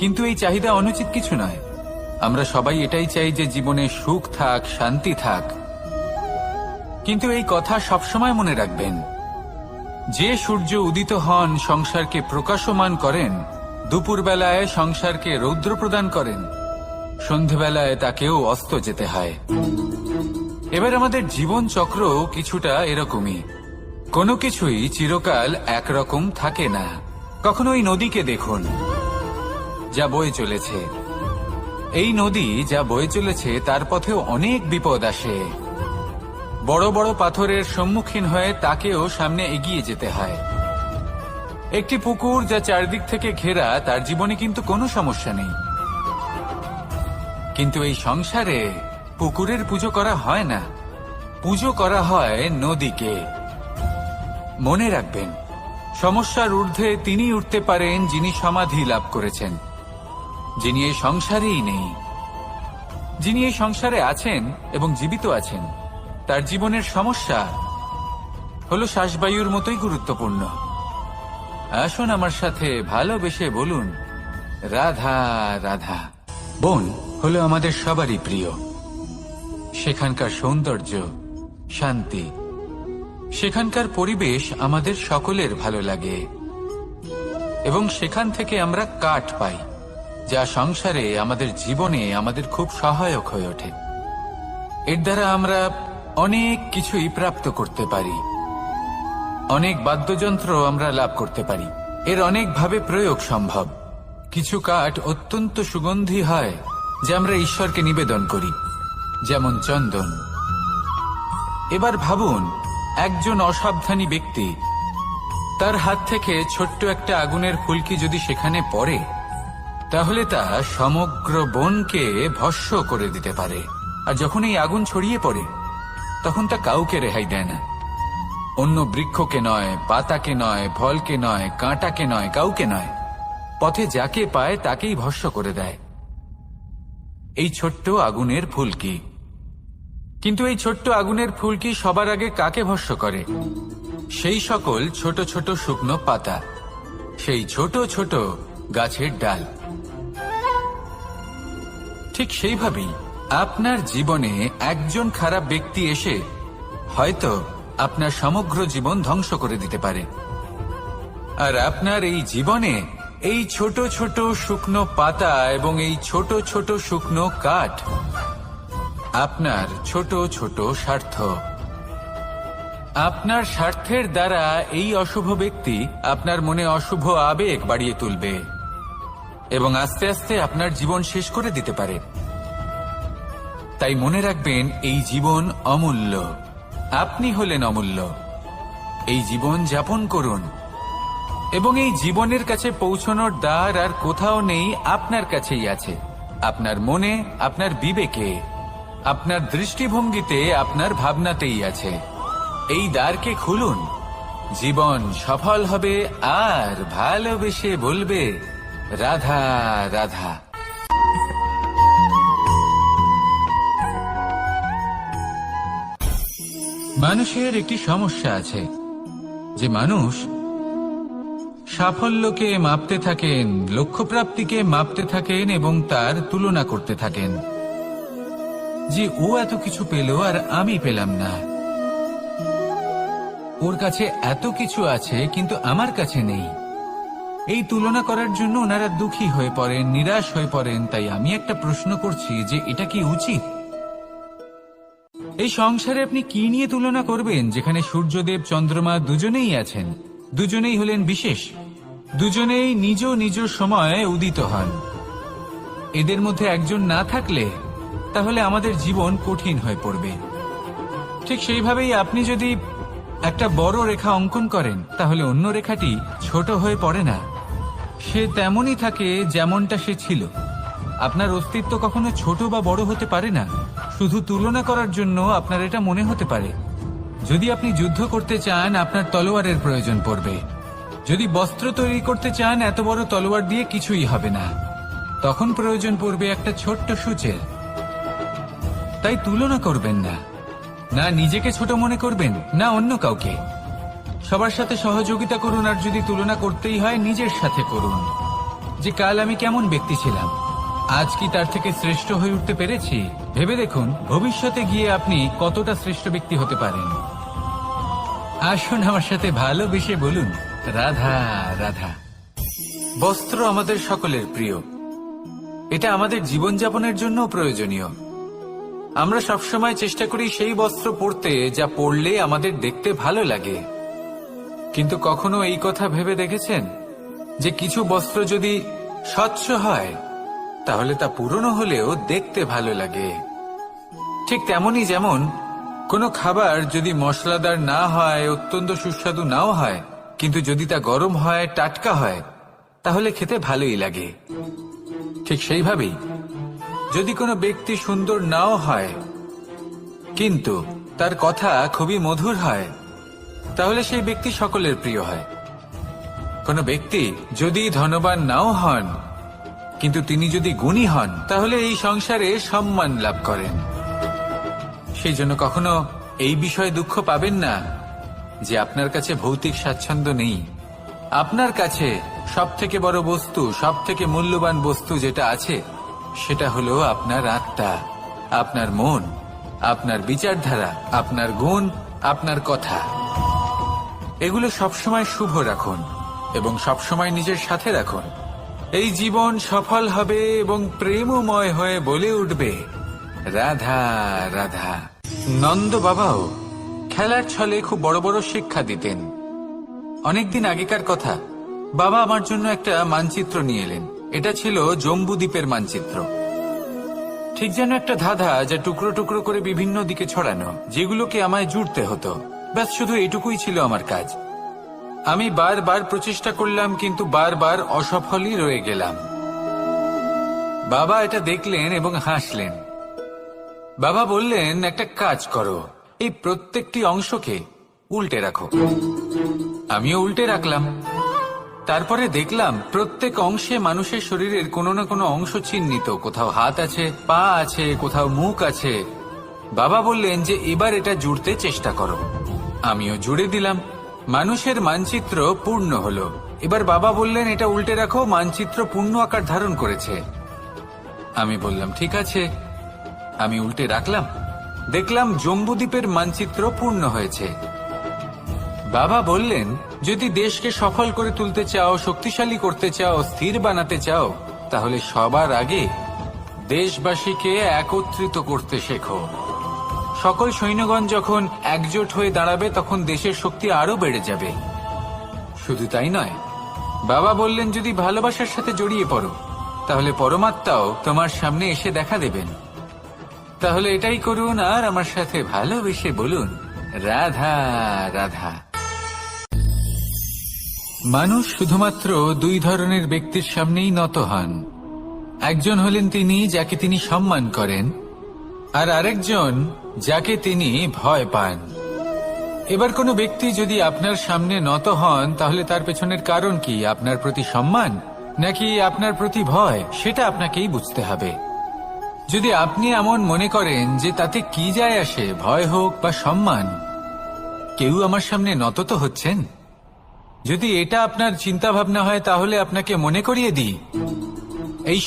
কিন্তু এই চাহিদা অনুচিত কিছু নয়। আমরা সবাই এটাই চাই যে জীবনে সুখ থাক, শান্তি থাক। কিন্তু এই কথা সবসময় মনে রাখবেন, যে সূর্য উদিত হন সংসারকে প্রকাশমান করেন, দুপুরবেলায় সংসারকে রৌদ্র প্রদান করেন, সন্ধেবেলায় তাকেও অস্ত যেতে হয়। এবার আমাদের জীবন চক্র কিছুটা এরকমই। কোনো কিছুই চিরকাল একরকম থাকে না। কখনো এই নদীকে দেখুন, যা বয়ে চলেছে। এই নদী যা বয়ে চলেছে তার পথেও অনেক বিপদ আসে। বড় বড় পাথরের সম্মুখীন হয়ে তাকেও সামনে এগিয়ে যেতে হয়। একটি পুকুর যা চারদিক থেকে ঘেরা, তার জীবনে কিন্তু কোনো সমস্যা নেই। কিন্তু এই সংসারে পুকুরের পুজো করা হয় না, পুজো করা হয় নদীকে। মনে রাখবেন, সমস্যার ঊর্ধ্বে তিনি উঠতে পারেন যিনি সমাধি লাভ করেছেন, যিনি এই সংসারেই নেই। যিনি এই সংসারে আছেন এবং জীবিত আছেন, তার জীবনের সমস্যা হলো শ্বাসবায়ুর মতোই গুরুত্বপূর্ণ। আসুন আমার সাথে ভালোবেসে বলুন, রাধা রাধা। বন হলো আমাদের সবারই প্রিয়। সেখানকার সৌন্দর্য, শান্তি, সেখানকার পরিবেশ আমাদের সকলের ভালো লাগে এবং সেখান থেকে আমরা কাঠ পাই, যা সংসারে আমাদের জীবনে আমাদের খুব সহায়ক হয়ে ওঠে। এর দ্বারা আমরা অনেক কিছুই প্রাপ্ত করতে পারি। অনেক বাদ্যযন্ত্র আমরা লাভ করতে পারি। এর অনেকভাবে প্রয়োগ সম্ভব। কিছু কাঠ অত্যন্ত সুগন্ধি হয় যা আমরা ঈশ্বরকে নিবেদন করি, যেমন চন্দন। এবার ভাবুন, একজন অসাবধানী ব্যক্তি, তার হাত থেকে ছোট্ট একটা আগুনের ফুলকি যদি সেখানে পড়ে, তাহলে তা সমগ্র বনকে ভস্ম করে দিতে পারে। আর যখন এই আগুন ছড়িয়ে পড়ে, তখন তা কাউকে রেহাই দেয় না। অন্য বৃক্ষকে নয়, পাতাকে নয়, ফলকে নয়, কাঁটাকে নয়, কাউকে নয়, পথে যাকে পায় তাকেই ভস্ম করে দেয়। এই ছোট্ট আগুনের ফুলকি। কিন্তু এই ছোট্ট আগুনের ফুলকি সবার আগে কাকে ভস্ম করে? সেই সকল ছোট ছোট শুকনো পাতা, সেই ছোট ছোট গাছের ডাল। ঠিক সেইভাবেই আপনার জীবনে একজন খারাপ ব্যক্তি এসে হয়তো আপনার সমগ্র জীবন ধ্বংস করে দিতে পারে। আর আপনার এই জীবনে এই ছোট ছোট শুকনো পাতা এবং এই ছোট ছোট শুকনো কাঠ আপনার ছোট ছোট স্বার্থ। আপনার স্বার্থের দ্বারা এই অশুভ ব্যক্তি আপনার মনে অশুভ আবেগ বাড়িয়ে তুলবে এবং আস্তে আস্তে আপনার জীবন শেষ করে দিতে পারে। তাই মনে রাখবেন, এই জীবন অমূল্য। আপনি হলেন অমূল্য। এই জীবন যাপন করুন এবং এই জীবনের কাছে পৌঁছানোর দ্বার আর কোথাও নেই, আপনার কাছেই আছে। আপনার মনে, আপনার বিবেকে, আপনার দৃষ্টিভঙ্গিতে, আপনার ভাবনাতেই আছে। এই দ্বারকে খুলুন, জীবন সফল হবে আর ভালোবেসে বলবে, রাধা রাধা। মানুষের একটি সমস্যা আছে যে মানুষ সাফল্যকে মাপতে থাকেন, লক্ষ্যপ্রাপ্তিকে মাপতে থাকেন এবং তার তুলনা করতে থাকেন যে ও এত কিছু পেল আর আমি পেলাম না। ওর কাছে এত কিছু আছে কিন্তু আমার কাছে নেই। এই তুলনা করার জন্য ওনারা দুঃখী হয়ে পড়েন, নিরাশ হয়ে পড়েন। তাই আমি একটা প্রশ্ন করছি যে এটা কি উচিত? এই সংসারে আপনি কি নিয়ে তুলনা করবেন, যেখানে সূর্যদেব, চন্দ্রমা দুজনেই আছেন, দুজনেই হলেন বিশেষ, দুজনেই নিজ নিজ সময়ে উদিত হন। এদের মধ্যে একজন না থাকলে তাহলে আমাদের জীবন কঠিন হয়ে পড়বে। ঠিক সেইভাবেই আপনি যদি একটা বড় রেখা অঙ্কন করেন, তাহলে অন্য রেখাটি ছোট হয়ে পড়ে না, সে তেমনই থাকে যেমনটা সে ছিল। আপনার অস্তিত্ব কখনো ছোট বা বড় হতে পারে না। শুধু তুলনা করার জন্য আপনার এটা মনে হতে পারে। যদি আপনি যুদ্ধ করতে চান, আপনার তলোয়ারের প্রয়োজন পড়বে। যদি বস্ত্র তৈরি করতে চান, এত বড় তলোয়ার দিয়ে কিছুই হবে না, তখন প্রয়োজন পড়বে একটা ছোট্ট সূচের। তাই তুলনা করবেন না, না নিজেকে ছোট মনে করবেন, না অন্য কাউকে। সবার সাথে সহযোগিতা করুন, আর যদি তুলনা করতেই হয় নিজের সাথে করুন, যে কাল আমি কেমন ব্যক্তি ছিলাম, আজ কি তার থেকে শ্রেষ্ঠ হয়ে উঠতে পেরেছি? ভেবে দেখুন ভবিষ্যতে গিয়ে আপনি কতটা শ্রেষ্ঠ ব্যক্তি হতে পারেন। আসুন আমার সাথে ভালোবেসে বলুন, রাধা রাধা। বস্ত্র আমাদের সকলের প্রিয়। এটা আমাদের জীবনযাপনের জন্য প্রয়োজনীয়। আমরা সবসময় চেষ্টা করি সেই বস্ত্র পরতে যা পরলে আমাদের দেখতে ভালো লাগে। কিন্তু কখনো এই কথা ভেবে দেখেছেন যে কিছু বস্ত্র যদি স্বচ্ছ হয় তাহলে তা পুরনো হলেও দেখতে ভালো লাগে? ঠিক তেমনই যেমন কোনো খাবার যদি মশলাদার না হয়, অত্যন্ত সুস্বাদু নাও হয়, কিন্তু যদি তা গরম হয়, টাটকা হয়, তাহলে খেতে ভালোই লাগে। ঠিক সেইভাবেই যদি কোনো ব্যক্তি সুন্দর নাও হয় কিন্তু তার কথা খুবই মধুর হয়, তাহলে সেই ব্যক্তি সকলের প্রিয় হয়। কোনো ব্যক্তি যদি ধনবান নাও হন কিন্তু তিনি যদি গুণী হন, তাহলে এই সংসারে সম্মান লাভ করেন। সেই জন্য কখনো এই বিষয়ে দুঃখ পাবেন না যে আপনার কাছে ভৌতিক স্বাচ্ছন্দ্য নেই। আপনার কাছে সব থেকে বড় বস্তু, সব থেকে মূল্যবান বস্তু যেটা আছে সেটা হলো আপনার আত্মা, আপনার মন, আপনার বিচারধারা, আপনার গুণ, আপনার কথা। এগুলো সবসময় শুভ রাখুন এবং সবসময় নিজের সাথে রাখুন। এই জীবন সফল হবে এবং প্রেমময় হয়ে বলে উঠবে, রাধা রাধা। নন্দ বাবাও খেলার ছলে খুব বড় বড় শিক্ষা দিতেন। অনেকদিন আগেকার কথা, বাবা আমার জন্য একটা মানচিত্র নিয়ে এলেন। এটা ছিল জম্বু দ্বীপের মানচিত্র, ঠিক যেন একটা ধাঁধা যা টুকরো টুকরো করে বিভিন্ন দিকে ছড়ানো, যেগুলোকে আমায় জুড়তে হতো। ব্যাস শুধু এটুকুই ছিল আমার কাজ। আমি বারবার প্রচেষ্টা করলাম কিন্তু বারবার অসফলই রয়ে গেলাম। বাবা এটা দেখলেন এবং হাসলেন। বাবা বললেন, একটা কাজ করো, এই প্রত্যেকটি অংশকে উল্টে রাখো। আমিও উল্টে রাখলাম। তারপরে দেখলাম প্রত্যেক অংশে মানুষের শরীরের কোনো না কোনো অংশ চিহ্নিত। কোথাও হাত আছে, পা আছে, কোথাও মুখ আছে। বাবা বললেন যে এবার এটা জুড়তে চেষ্টা করো। আমিও জুড়ে দিলাম। মানুষের মানচিত্র পূর্ণ হলো। এবার বাবা বললেন, এটা উল্টে রাখো, মানচিত্র পূর্ণ আকার ধারণ করেছে। আমি বললাম, ঠিক আছে। আমি উল্টে রাখলাম, দেখলাম জম্বুদ্বীপের মানচিত্র পূর্ণ হয়েছে। বাবা বললেন, যদি দেশকে সফল করে তুলতে চাও, শক্তিশালী করতে চাও, স্থির বানাতে চাও, তাহলে সবার আগে দেশবাসীকে একত্রিত করতে শেখো। সকল সৈন্যগণ যখন একজোট হয়ে দাঁড়াবে তখন দেশের শক্তি আরো বেড়ে যাবে। শুধু তাই নয়, বাবা বললেন, যদি ভালোবাসার সাথে জড়িয়ে পড়ো তাহলে পরমাত্মাও তোমার সামনে এসে দেখা দেবেন। তাহলে এটাই করুন আর আমার সাথে ভালোবেসে বলুন, রাধা রাধা। মানুষ শুধুমাত্র দুই ধরনের ব্যক্তির সামনেই নত হন। একজন হলেন তিনি যাকে তিনি সম্মান করেন, আর আরেকজন যাকে তিনি ভয় পান। এবার কোনো ব্যক্তি যদি আপনার সামনে নত হন তাহলে তার পেছনের কারণ কি? আপনার প্রতি সম্মান নাকি আপনার প্রতি ভয়? সেটা আপনাকেই বুঝতে হবে। যদি আপনি এমন মনে করেন যে তাতে কি যায় আসে, ভয় হোক বা সম্মান, কেউ আমার সামনে নত তো হচ্ছেন, যদি এটা আপনার চিন্তা ভাবনা হয় তাহলে আপনাকে মনে করিয়ে দিই, এই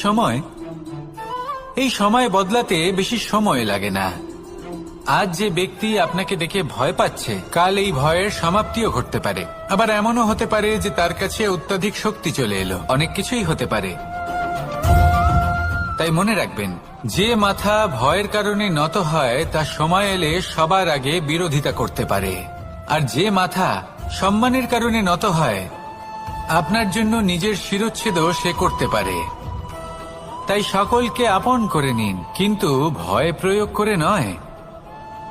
সময় বদলাতে বেশি সময় লাগে না। আজ যে ব্যক্তি আপনাকে দেখে ভয় পাচ্ছে, কাল এই ভয়ের সমাপ্তিও ঘটতে পারে। আবার এমনও হতে পারে যে তার কাছে অত্যধিক শক্তি চলে এলো। অনেক কিছুই হতে পারে। তাই মনে রাখবেন, যে মাথা ভয়ের কারণে নত হয় তা সময় এলে সবার আগে বিরোধিতা করতে পারে, আর যে মাথা সম্মানের কারণে নত হয় আপনার জন্য নিজের শিরচ্ছেদও সে করতে পারে। তাই সকলকে আপন করে নিন, কিন্তু ভয় প্রয়োগ করে নয়।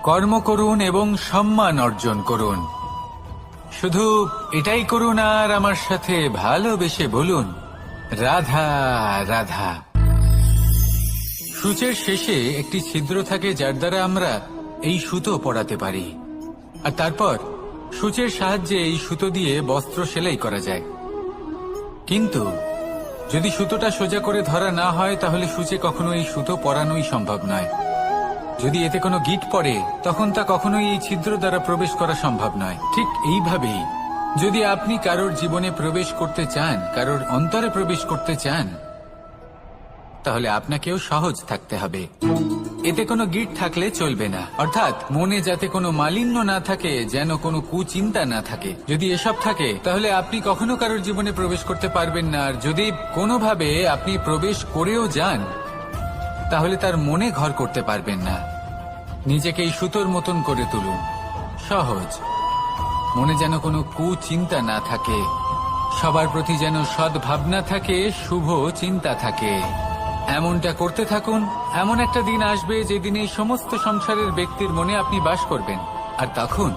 কর্ম করুন এবং সম্মান অর্জন করুন। শুধু এটাই করুন আর আমার সাথে ভালোবেসে বলুন, রাধা রাধা। সূচের শেষে একটি ছিদ্র থাকে যার দ্বারা আমরা এই সুতো পরাতে পারি, আর তারপর সূচের সাহায্যে এই সুতো দিয়ে বস্ত্র সেলাই করা যায়। কিন্তু যদি সুতোটা সোজা করে ধরা না হয় তাহলে সূচে কখনো এই সুতো পরানোই সম্ভব নয়। যদি এতে কোনো গিঁট পড়ে তখন তা কখনোই এই ছিদ্র দ্বারা প্রবেশ করা সম্ভব নয়। ঠিক এইভাবেই যদি আপনি কারোর জীবনে প্রবেশ করতে চান, কারোর অন্তরে প্রবেশ করতে চান, তাহলে আপনাকেও সহজ থাকতে হবে। এতে কোনো গিঁট থাকলে চলবে না, অর্থাৎ মনে যাতে কোনো মালিন্য না থাকে, যেন কোনো কুচিন্তা না থাকে। যদি এসব থাকে তাহলে আপনি কখনো কারোর জীবনে প্রবেশ করতে পারবেন না। আর যদি কোনোভাবে আপনি প্রবেশ করেও যান তাহলে তার মনে ঘর করতে পারবেন না। নিজেকে এই সুতোর মতন করে তুলুন, সহজ। মনে যেন কোনো কুচিন্তা না থাকে, সবার প্রতি যেন সদ্ভাবনা থাকে, শুভ চিন্তা থাকে। এমনটা করতে থাকুন। এমন একটা দিন আসবে যেদিন এই সমস্ত সংসারের ব্যক্তির মনে আপনি বাস করবেন, আর তখন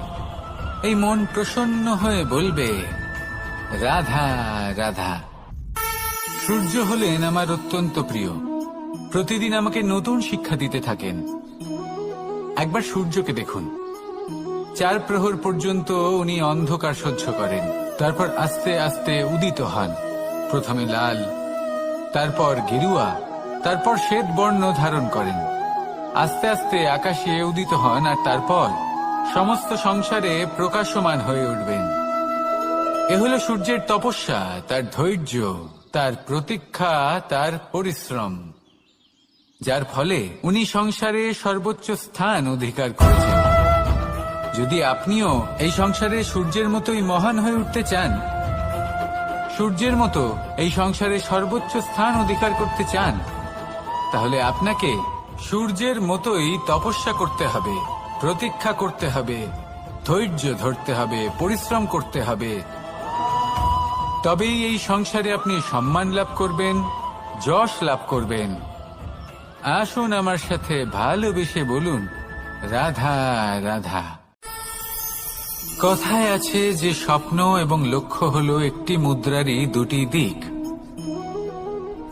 এই মন প্রসন্ন হয়ে বলবে, রাধা রাধা। সূর্য হলেন আমার অত্যন্ত প্রিয়। প্রতিদিন আমাকে নতুন শিক্ষা দিতে থাকেন। একবার সূর্যকে দেখুন। 4 প্রহর পর্যন্ত উনি অন্ধকার সহ্য করেন, তারপর আস্তে আস্তে উদিত হন। প্রথমে লাল, তারপর গেরুয়া, তারপর শ্বেত বর্ণ ধারণ করেন। আস্তে আস্তে আকাশে উদিত হন, আর তারপর সমস্ত সংসারে প্রকাশমান হয়ে উঠবেন। এ হলো সূর্যের তপস্যা, তার ধৈর্য, তার প্রতীক্ষা, তার পরিশ্রম, যার ফলে উনি সংসারে সর্বোচ্চ স্থান অধিকার করেছেন। যদি আপনিও এই সংসারে সূর্যের মতোই মহান হয়ে উঠতে চান, সূর্যের মতো এই সংসারে সর্বোচ্চ স্থান অধিকার করতে চান, তাহলে আপনাকে সূর্যের মতোই তপস্যা করতে হবে, প্রতীক্ষা করতে হবে, ধৈর্য ধরতে হবে, পরিশ্রম করতে হবে। তবেই এই সংসারে আপনি সম্মান লাভ করবেন, যশ লাভ করবেন। আসুন আমার সাথে ভালোবেসে বলুন, রাধা রাধা। কথায় আছে যে স্বপ্ন এবং লক্ষ্য হলো একটি মুদ্রারই দুটি দিক।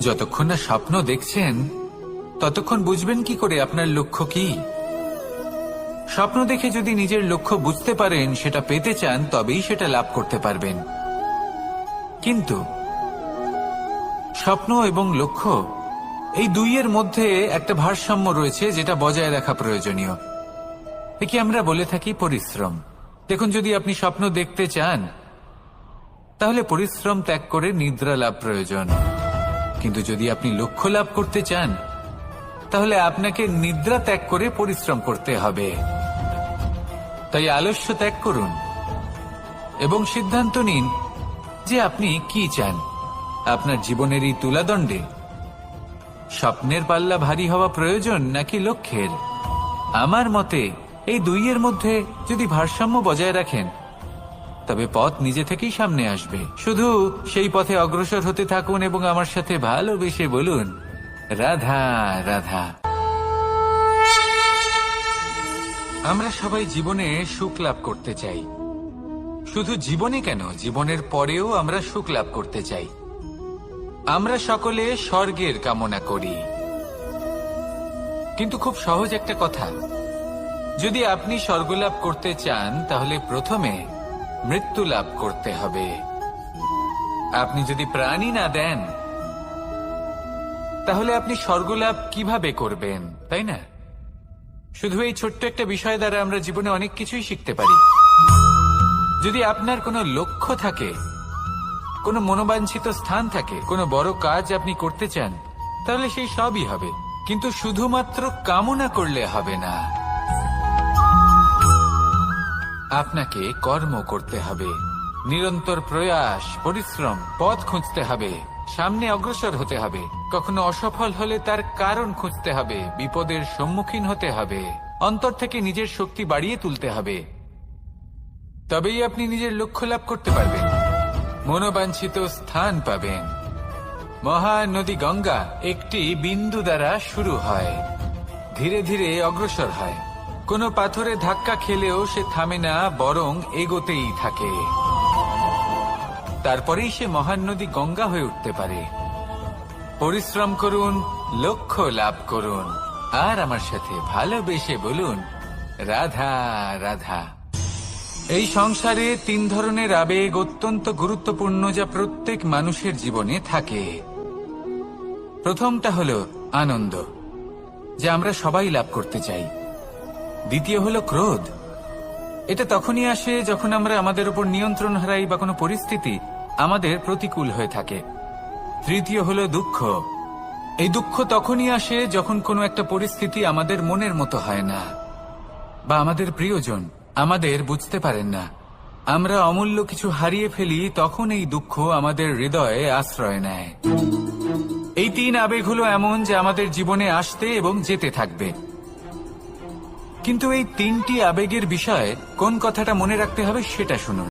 যতক্ষণ না স্বপ্ন দেখছেন ততক্ষণ বুঝবেন কি করে আপনার লক্ষ্য কি। স্বপ্ন দেখে যদি নিজের লক্ষ্য বুঝতে পারেন, সেটা পেতে চান, তবেই সেটা লাভ করতে পারবেন। কিন্তু স্বপ্ন এবং লক্ষ্য এই দুইয়ের মধ্যে একটা ভারসাম্য রয়েছে, যেটা বজায় রাখা প্রয়োজনীয়। একে আমরা বলে থাকি পরিশ্রম। দেখুন, যদি আপনি স্বপ্ন দেখতে চান, তাহলে পরিশ্রম ত্যাগ করে নিদ্রা লাভ প্রয়োজন। কিন্তু যদি আপনি লক্ষ্য লাভ করতে চান, তাহলে আপনাকে নিদ্রা ত্যাগ করে পরিশ্রম করতে হবে। তাই আলস্য ত্যাগ করুন এবং সিদ্ধান্ত নিন যে আপনি কি চান। আপনার জীবনের এই তুলাদণ্ডে স্বপ্নের পাল্লা ভারী হওয়া প্রয়োজন নাকি লক্ষ্যের? আমার মতে এই দুইয়ের মধ্যে যদি ভারসাম্য বজায় রাখেন, তবে পথ নিজে থেকেই সামনে আসবে। শুধু সেই পথে অগ্রসর হতে থাকুন এবং আমার সাথে ভালোবেসে বলুন, রাধা রাধা। আমরা সবাই জীবনে সুখ লাভ করতে চাই। শুধু জীবনে কেন, জীবনের পরেও আমরা সুখ লাভ করতে চাই। আমরা সকলে স্বর্গের কামনা করি। কিন্তু খুব সহজ একটা কথা, যদি আপনি স্বর্গ লাভ করতে চান, তাহলে প্রথমে মৃত্যু লাভ করতে হবে। আপনি যদি প্রাণই না দেন, তাহলে আপনি স্বর্গ লাভ কিভাবে করবেন, তাই না? শুধু এই ছোট্ট একটা বিষয় দ্বারা আমরা জীবনে অনেক কিছুই শিখতে পারি। যদি আপনার কোনো লক্ষ্য থাকে, কোনো মনোবাঞ্ছিত স্থান থাকে, কোনো বড় কাজ আপনি করতে চান, তাহলে সেই সবই হবে। কিন্তু শুধুমাত্র কামনা করলে হবে না, আপনাকে কর্ম করতে হবে, নিরন্তর প্রয়াস, পরিশ্রম, পথ খুঁজতে হবে, সামনে অগ্রসর হতে হবে। কখনো অসফল হলে তার কারণ খুঁজতে হবে, বিপদের সম্মুখীন হতে হবে, অন্তর থেকে নিজের শক্তি বাড়িয়ে তুলতে হবে। তবেই আপনি নিজের লক্ষ্য লাভ করতে পারবেন, মনোবাঞ্ছিত স্থান পাবেন। মহানদী গঙ্গা একটি বিন্দু দ্বারা শুরু হয়, ধীরে ধীরে অগ্রসর হয়। কোনো পাথরে ধাক্কা খেলেও সে থামে না, বরং এগোতেই থাকে। তারপরেই সে মহান নদী গঙ্গা হয়ে উঠতে পারে। পরিশ্রম করুন, লক্ষ্য লাভ করুন, আর আমার সাথে ভালোবেসে বলুন, রাধা রাধা। এই সংসারে 3 ধরনের আবেগ অত্যন্ত গুরুত্বপূর্ণ, যা প্রত্যেক মানুষের জীবনে থাকে। প্রথমটা হলো আনন্দ, যা আমরা সবাই লাভ করতে চাই। দ্বিতীয় হলো ক্রোধ। এটা তখনই আসে যখন আমরা আমাদের উপর নিয়ন্ত্রণ হারাই বা কোনো পরিস্থিতি আমাদের প্রতিকূল হয়ে থাকে। তৃতীয় হলো দুঃখ। এই দুঃখ তখনই আসে যখন কোনো একটা পরিস্থিতি আমাদের মনের মতো হয় না, বা আমাদের প্রিয়জন আমাদের বুঝতে পারেন না। আমরা অমূল্য কিছু হারিয়ে ফেলি, তখন এই দুঃখ আমাদের হৃদয়ে আশ্রয় নেয়। এই 3 আবেগ হলো এমন যে আমাদের জীবনে আসতে এবং যেতে থাকবে। কিন্তু এই তিনটি আবেগের বিষয়ে কোন কথাটা মনে রাখতে হবে সেটা শুনুন।